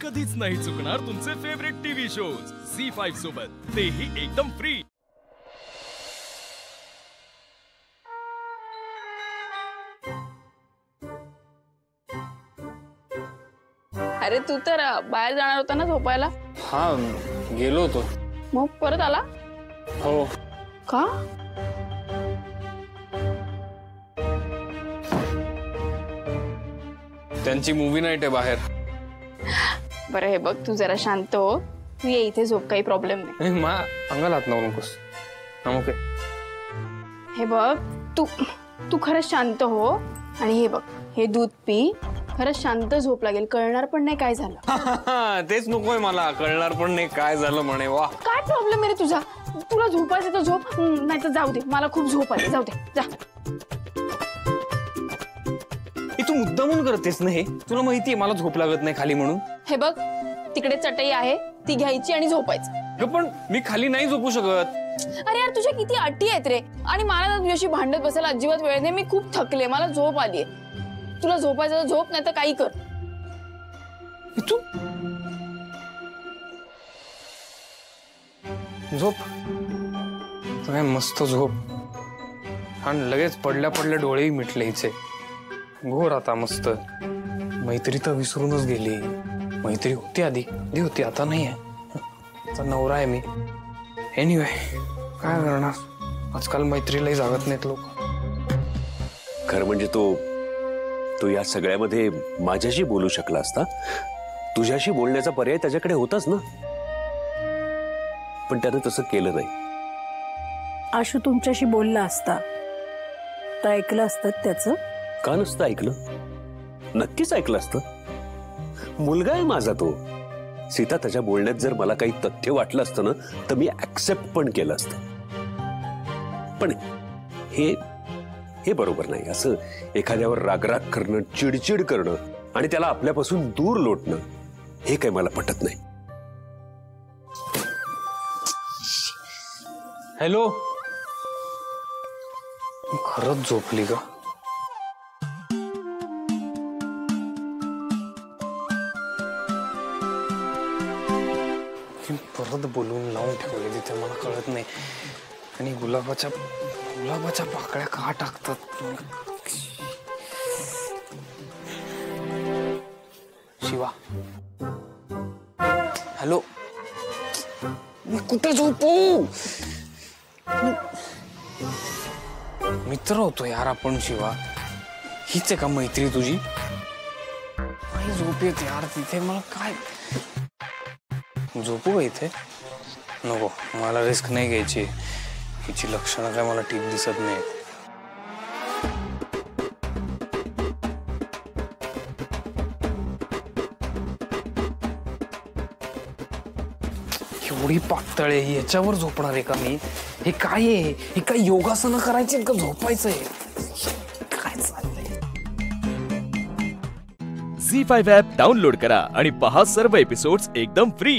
कधीच नाही चुकणार तुमचे फेवरेट टीव्ही शोज झी5 सोबत, तेही एकदम फ्री। अरे तू तर बाहेर जाणार होता ना झोपायला? हाँ गेलो होतो। मग परत आला? हो। का? त्यांची मूवी नाईट आहे बाहेर। बरं हे बघ, तू जरा शांत हो, तू ये इथे झोप, काही प्रॉब्लेम नाही। मा अंगाला हात लावू नकोस। ओके हे बघ, तू खरंच शांत हो आणि हे बघ, हे दूध पी, खरंच शांत झोप लागेल, कळणार पण नाही काय झालं। तेच नकोय मला, कळणार पण नाही काय झालं म्हणे। वा काय प्रॉब्लेम आहे रे तुझा? तुला झोपायचं तर झोप, नाही तर जाऊ दे, मला खूप झोप आली, जाऊ दे जा। तू मुद्दामून करतेस ना हे? तुला माहितीये मला झोप लागत नाही खाली म्हणून। हे बघ, तिकडे चटई आहे, ती घ्यायची आणि झोपायचं। पण मी खाली नाही झोपू शकत। अरे यार, तुझ्या किती अटी आहेत रे, आणि मला ना तुझ्याशी भांडत बसायला अजिबात वेळ नाही, मी खूप थकले, मला झोप आलीये। तुला झोपायचं तर झोप, नाही तर काही कर। तू झोप, काय मस्त झोप, आणि लगेच पडल्या पडल्या डोळेही मिटले हिचे। घोर आता मस्त, मैत्री तर विसरूनच गेली। मैत्री होती आधी होती, आता नाही आहे, आता नवरा आहे मी। एनिवे काय करणार, आजकाल मैत्रीलाही जागत नाहीत लोक। खरं म्हणजे तो या सगळ्यामध्ये माझ्याशी बोलू शकला असता, तुझ्याशी बोलण्याचा पर्याय त्याच्याकडे होताच ना, पण त्याने तसं केलं नाही। आशू तुमच्याशी बोलला असता तर ऐकलं असतं त्याचं? का नसतं ऐकलं? नक्कीच ऐकलं असतं। मुलगा आहे माझा तो। सीता, त्याच्या बोलण्यात जर मला काही तथ्य वाटलं असतं ना, तर मी ऍक्सेप्ट पण केलं असतं। पण हे बरोबर नाही। असं एखाद्यावर रागराग करणं, चिडचिड करणं आणि त्याला आपल्यापासून दूर लोटणं, हे काही मला पटत नाही। हॅलो, खरंच झोपली का? परत बोलून लावून ठेवलेली ते मला कळत नाही, आणि गुलाबाच्या पाकळ्या का टाकतात? शिवा, हॅलो, मी कुठे झोपू? मित्र होतो यार आपण शिवा, हीच आहे का मैत्री तुझी? नाही झोप येत यार तिथे, मला काय झोपू का इथे? नको, मला रिस्क नाही घ्यायची, हिची लक्षणं काय मला ठीक दिसत नाही। एवढी पातळ आहे, याच्यावर झोपणार आहे का मी? हे काय आहे? हे काय योगासनं करायची का झोपायचंय? काय चाललंय? झी5 ॲप डाउनलोड करा आणि पहा सर्व एपिसोड्स एकदम फ्री।